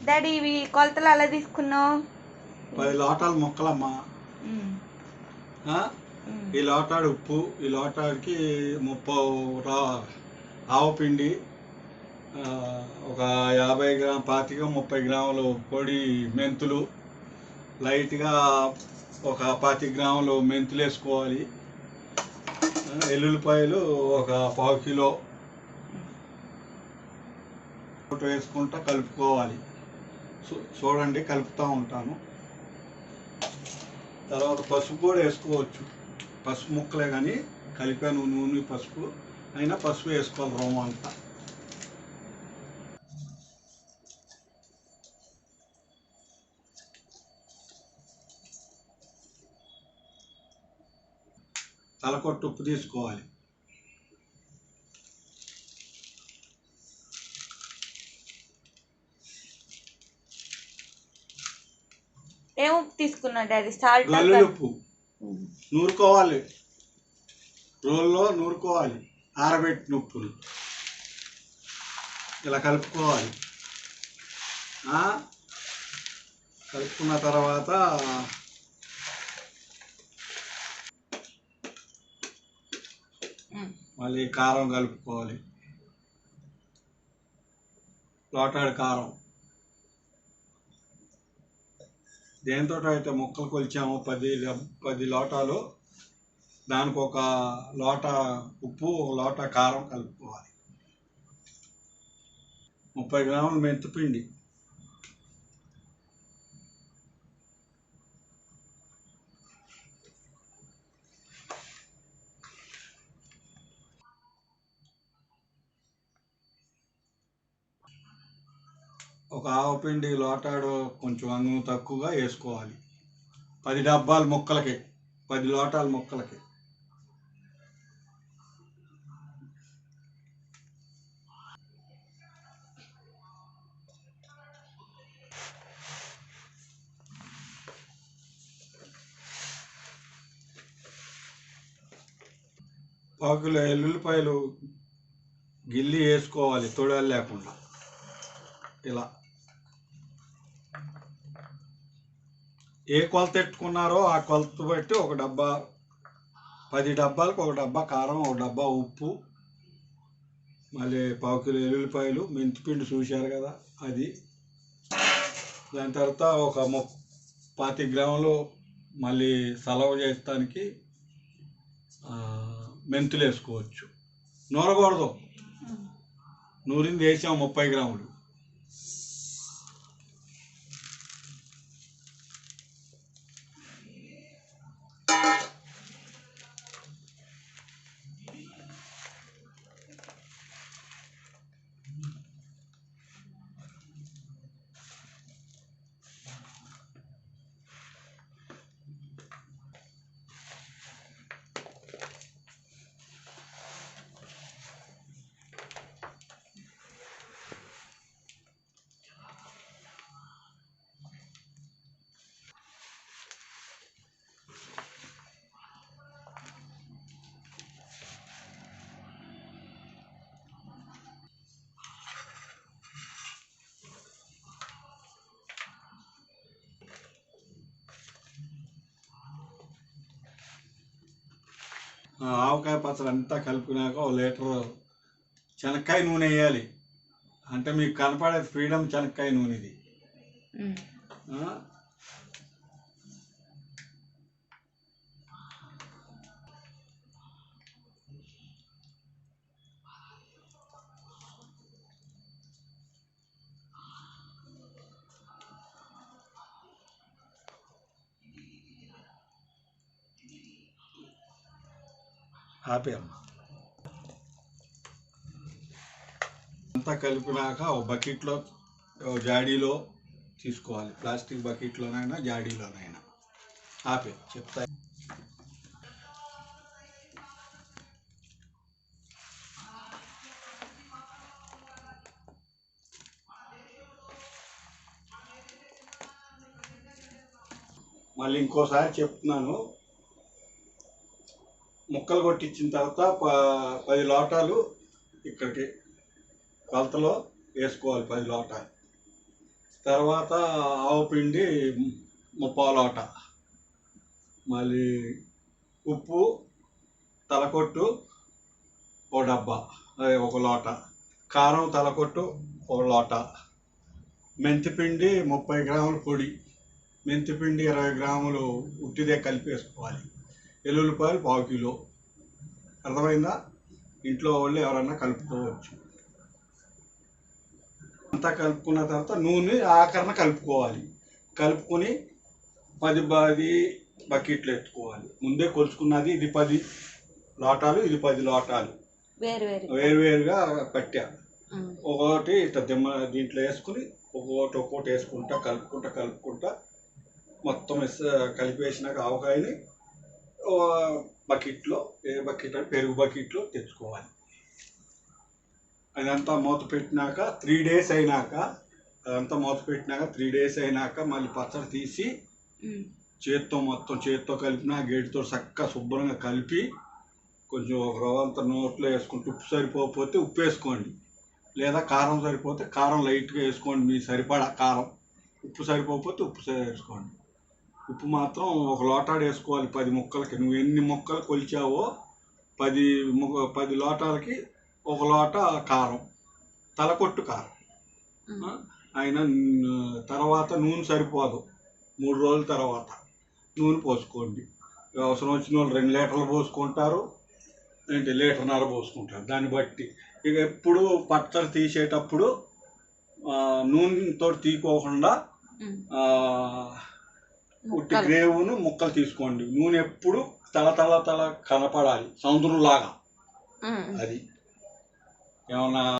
Daddy ఇవి కొలతలు అలా తీసుకున్నావు? 10 లోటాలు ముక్కలమ్మా. ఈ లోటాడు ఉప్పు, ఈ లోటాడికి 30 ఆవపిండి, ఒక 50 గ్రాములు 25-30 గ్రాములు పొడి మెంతులు, లైట్గా ఒక 25 గ్రాములు మెంతులు వేసుకోవాలి. ఎల్లుల్లిపాయలు ఒక 1/2 కిలో వేసుకుంటా కలుపుకోవాలి. చూడండి, కలుపుతూ ఉంటాను. తర్వాత పసుపు కూడా వేసుకోవచ్చు. పసుపు ముక్కలే కానీ కలిపాను, నూనె పసుపు అయినా పసుపు వేసుకోవాలి రోమ అంతా. తలకొట్టు ఉప్పు తీసుకోవాలి. ఏం ఉప్పు తీసుకున్నా డాడీ? సాల్ట్, గల్లుప్పు నూరుకోవాలి, రోల్లో నూరుకోవాలి. ఆరబెట్టిన ఉప్పుని ఇలా కలుపుకోవాలి. కలుపుకున్న తర్వాత మళ్ళీ కారం కలుపుకోవాలి. లోటాడు కారం. దేంతో అయితే ముక్కలు కొలిచాము 10 లోటాలు, దానికి ఒక లోట ఉప్పు, ఒక లోట కారం కలుపుకోవాలి. 30 గ్రాములు మెంతిపిండి, ఒక ఆవపిండి లోటాడు కొంచెం అంగు తక్కువగా వేసుకోవాలి. 10 డబ్బాల ముక్కలకి, 10 లోటాల ముక్కలకి. పావుకిలో ఎల్లుల్లిపాయలు గిల్లి వేసుకోవాలి, తొడలు లేకుండా. ఇలా ఏ కొలత ఎట్టుకున్నారో ఆ కొలత బట్టి ఒక డబ్బా, 10 డబ్బాలకు ఒక డబ్బా కారం, ఒక డబ్బా ఉప్పు, మళ్ళీ 1/2 కిలో ఎల్లుల్లిపాయలు, మెంతిపిండి చూశారు కదా అది. దాని తర్వాత ఒక 25 గ్రాములు మళ్ళీ సలవ చేస్తానికి మెంతులు వేసుకోవచ్చు. నూరకూడదు, నూరింది వేసాం 30 గ్రాములు. ఆవకాయ పచ్చడి అంతా కలిపినాక 1 లీటరు శనక్కాయ నూనె వేయాలి. అంటే మీకు కనపడేది ఫ్రీడమ్ శనక్కాయ నూనె ఇది. ఆపేయమ్మా. అంతా కలిపినాక ఒక బకెట్లో, జాడీలో తీసుకోవాలి. ప్లాస్టిక్ బకెట్లోనైనా జాడీలోనైనా. ఆపే చెప్తా. మళ్ళీ ఇంకోసారి చెప్తున్నాను, ముక్కలు కొట్టించిన తర్వాత 10 లోటాలు ఇక్కడికి కొలతలో వేసుకోవాలి. 10 లోటాలు తర్వాత ఆవు పిండి 30 లోట, మళ్ళీ ఉప్పు తలకొట్టు 1 డబ్బా, అదే 1 లోట, కారం తలకొట్టు 1 లోట, మెంతిపిండి 30 గ్రాముల పొడి, మెంతిపిండి 20 గ్రాములు ఉట్టిదే కలిపేసుకోవాలి, ఎల్లుల్లిపాయలు 1/4 కిలో. అర్థమైందా? ఇంట్లో వాళ్ళు ఎవరన్నా కలుపుకోవచ్చు. అంతా కలుపుకున్న తర్వాత నూనె ఆఖరణ కలుపుకోవాలి. కలుపుకొని 10 బకెట్లు ఎత్తుకోవాలి. ముందే కొలుచుకున్నది ఇది 10 లోటాలు, ఇది 10 లోటాలు వేరువేరుగా పట్టా. ఒకటి ఇట్లా దీంట్లో వేసుకుని ఒక్కొక్కటి వేసుకుంటా కలుపుకుంటా మొత్తం కలిపేసినాక ఆవకాయని బకెట్లో, ఏ బకెట్ అంటే పెరుగు బకెట్లో తెచ్చుకోవాలి. అదంతా మూత పెట్టినాక 3 డేస్ అయినాక, అదంతా 3 డేస్ అయినాక మళ్ళీ పచ్చడి తీసి చేత్తో కలిపిన గేటుతో చక్కగా శుభ్రంగా కలిపి కొంచెం ఒక రవ్వంతా నోట్లో వేసుకుంటే, ఉప్పు సరిపోకపోతే ఉప్పు వేసుకోండి, లేదా కారం సరిపోతే కారం లైట్గా వేసుకోండి, మీ సరిపడా కారం. ఉప్పు సరిపోకపోతే ఉప్పు వేసుకోండి. ఉప్పు మాత్రం 1 లోటాడు వేసుకోవాలి 10 ముక్కలకి. నువ్వు ఎన్ని ముక్కలు కొలిచావో 10 లోటాలకి 1 లోట కారం, తలకొట్టు కారం. అయినా తర్వాత నూనె సరిపోదు, 3 రోజుల తర్వాత నూనె పోసుకోండి. అవసరం వచ్చిన వాళ్ళు 2 లీటర్లు పోసుకుంటారు, ఏంటి 1.5 లీటర్ పోసుకుంటారు, దాన్ని బట్టి. ఇక ఎప్పుడు పచ్చడి తీసేటప్పుడు నూనెతో తీసుకోకుండా ఉట్టి గ్రేవును ముక్కలు తీసుకోండి. నూనె ఎప్పుడు తల కనపడాలి, సముద్రంలాగా. అది ఏమన్నా